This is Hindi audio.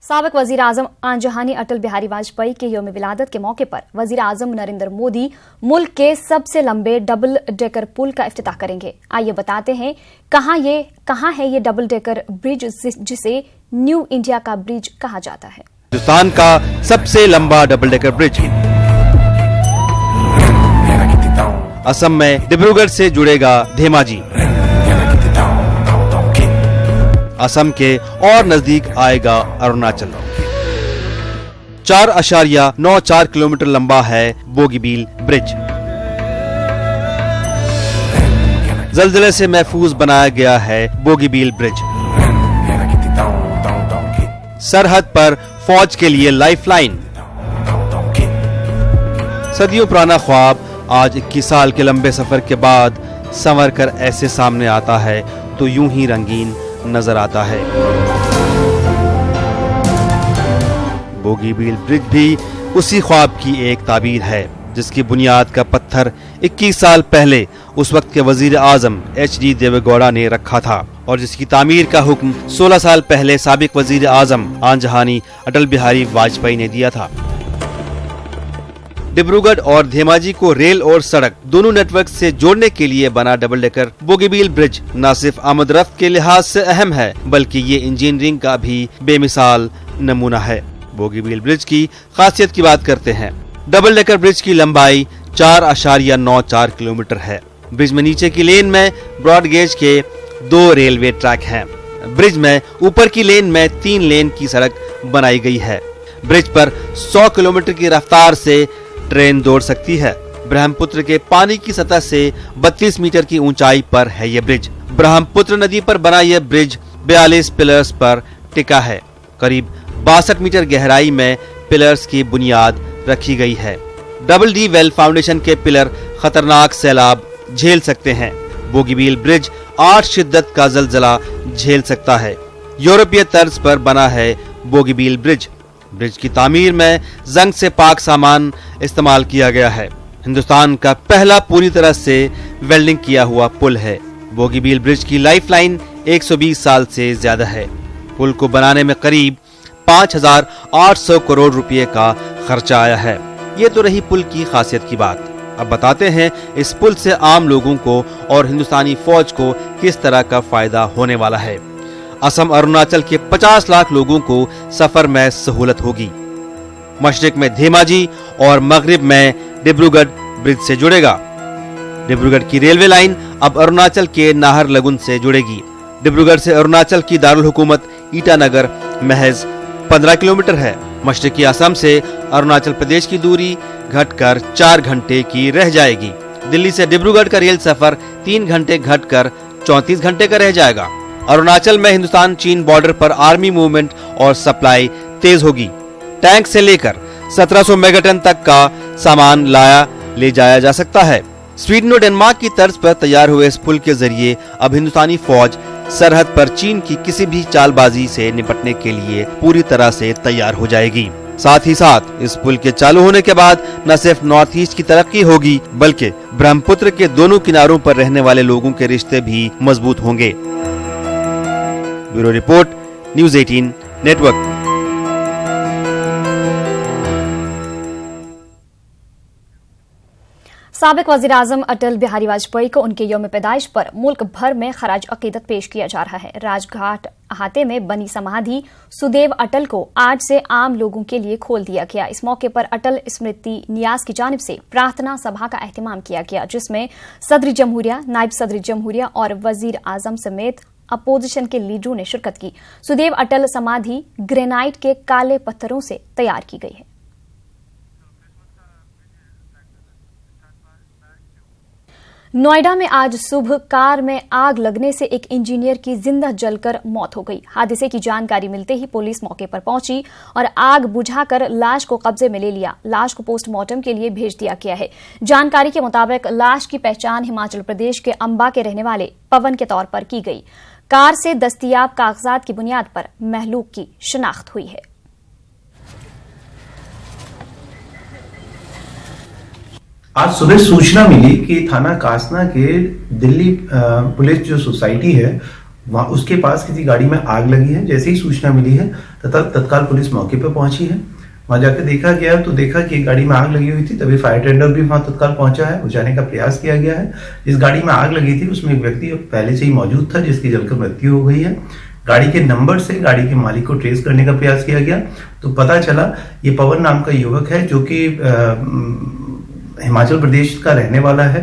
साबिक वजीर आजम आंजहानी अटल बिहारी वाजपेयी के यौम विलादत के मौके पर वजीर आजम नरेंद्र मोदी मुल्क के सबसे लंबे डबल डेकर पुल का इफ्तिताह करेंगे। आइए बताते हैं कहां है ये डबल डेकर ब्रिज जिसे न्यू इंडिया का ब्रिज कहा जाता है। हिंदुस्तान का सबसे लंबा डबल डेकर ब्रिज असम में डिब्रूगढ़ से जुड़ेगा धेमाजी। असम के और नजदीक आएगा अरुणाचल। 4.94 किलोमीटर लंबा है बोगीबील ब्रिज। जलजले से महफूज बनाया गया है बोगीबील ब्रिज। सरहद पर फौज के लिए लाइफलाइन। सदियों पुराना ख्वाब आज 21 साल के लंबे सफर के बाद संवर कर ऐसे सामने आता है तो यूं ही रंगीन नजर आता है। बोगीबील ब्रिज भी उसी ख्वाब की एक ताबीर है जिसकी बुनियाद का पत्थर 21 साल पहले उस वक्त के वजीर आजम HD देवेगौड़ा ने रखा था और जिसकी तामीर का हुक्म 16 साल पहले साबिक वजीर आजम आंजहानी अटल बिहारी वाजपेयी ने दिया था। डिब्रूगढ़ और धेमाजी को रेल और सड़क दोनों नेटवर्क से जोड़ने के लिए बना डबल डेकर बोगीबील ब्रिज न सिर्फ आमदरफ्त के लिहाज से अहम है बल्कि ये इंजीनियरिंग का भी बेमिसाल नमूना है। बोगीबील ब्रिज की खासियत की बात करते हैं। डबल डेकर ब्रिज की लंबाई 4.94 किलोमीटर है। ब्रिज में नीचे की लेन में ब्रॉड गेज के 2 रेलवे ट्रैक हैं। ब्रिज में ऊपर की लेन में 3 लेन की सड़क बनाई गई है। ब्रिज पर 100 किलोमीटर की रफ्तार से ट्रेन दौड़ सकती है। ब्रह्मपुत्र के पानी की सतह से 32 मीटर की ऊंचाई पर है ये ब्रिज। ब्रह्मपुत्र नदी पर बना यह ब्रिज 42 पिलर्स पर टिका है। करीब 62 मीटर गहराई में पिलर्स की बुनियाद रखी गई है। डबल डी वेल फाउंडेशन के पिलर खतरनाक सैलाब झेल सकते हैं। बोगीबील ब्रिज 8 शिद्दत का जलजला झेल सकता है। यूरोपीय तर्ज पर बना है बोगीबील ब्रिज। ब्रिज की तामीर में जंग से पाक सामान इस्तेमाल किया गया है। हिंदुस्तान का पहला पूरी तरह से वेल्डिंग किया हुआ पुल है। बोगीबील ब्रिज की लाइफलाइन 120 साल से ज्यादा है। पुल को बनाने में करीब 5,800 करोड़ रुपए का खर्चा आया है। ये तो रही पुल की खासियत की बात। अब बताते हैं इस पुल से आम लोगों को और हिंदुस्तानी फौज को किस तरह का फायदा होने वाला है। असम अरुणाचल के 50 लाख लोगों को सफर में सहूलत होगी। मशरिक में धेमाजी और मगरिब में डिब्रूगढ़ ब्रिज से जुड़ेगा। डिब्रूगढ़ की रेलवे लाइन अब अरुणाचल के नाहरलगुन से जुड़ेगी। डिब्रूगढ़ से अरुणाचल की दारुल हुकूमत ईटानगर महज 15 किलोमीटर है। मशरिकी असम से अरुणाचल प्रदेश की दूरी घटकर 4 घंटे की रह जाएगी। दिल्ली से डिब्रूगढ़ का रेल सफर 3 घंटे घटकर 34 घंटे का रह जाएगा। अरुणाचल में हिंदुस्तान चीन बॉर्डर पर आर्मी मूवमेंट और सप्लाई तेज होगी। टैंक से लेकर 1700 मेगाटन तक का सामान ले जाया जा सकता है। स्वीडन और डेनमार्क की तर्ज पर तैयार हुए इस पुल के जरिए अब हिंदुस्तानी फौज सरहद पर चीन की किसी भी चालबाजी से निपटने के लिए पूरी तरह से तैयार हो जाएगी। साथ ही साथ इस पुल के चालू होने के बाद न सिर्फ नॉर्थ ईस्ट की तरक्की होगी बल्कि ब्रह्मपुत्र के दोनों किनारों पर रहने वाले लोगों के रिश्ते भी मजबूत होंगे। Bureau report, news 18 network. साबिक वजीर आजम अटल बिहारी वाजपेयी को उनके यौम पैदाइश पर मुल्क भर में खराज अकीदत पेश किया जा रहा है। राजघाट अहाते में बनी समाधि सुदेव अटल को आज से आम लोगों के लिए खोल दिया गया। इस मौके पर अटल स्मृति न्यास की जानिब से प्रार्थना सभा का एहतमाम किया गया जिसमें सदर जमहूरिया, नायब सदर जमहूरिया और वजीर आजम समेत अपोजिशन के लीडरों ने शिरकत की। सुदेव अटल समाधि ग्रेनाइट के काले पत्थरों से तैयार की गई है। नोएडा में आज सुबह कार में आग लगने से एक इंजीनियर की जिंदा जलकर मौत हो गई। हादसे की जानकारी मिलते ही पुलिस मौके पर पहुंची और आग बुझाकर लाश को कब्जे में ले लिया। लाश को पोस्टमार्टम के लिए भेज दिया गया है। जानकारी के मुताबिक लाश की पहचान हिमाचल प्रदेश के अंबा के रहने वाले पवन के तौर पर की गई। कार से दस्तयाब कागजात की बुनियाद पर महलूक की शिनाख्त हुई है। आज सुबह सूचना मिली कि थाना कासना के दिल्ली पुलिस जो सोसाइटी है वहां उसके पास किसी गाड़ी में आग लगी है। जैसे ही सूचना मिली है तत्काल पुलिस मौके पर पहुंची है। वहां जाकर देखा गया तो देखा कि गाड़ी में आग लगी हुई थी। तभी फायर टेंडर भी वहां तत्काल पहुंचा है, बुझाने का प्रयास किया गया है। जिस गाड़ी में आग लगी थी उसमें एक व्यक्ति पहले से ही मौजूद था जिसकी जलकर मृत्यु हो गई है। गाड़ी के नंबर से गाड़ी के मालिक को ट्रेस करने का प्रयास किया गया तो पता चला ये पवन नाम का युवक है जो कि हिमाचल प्रदेश का रहने वाला है।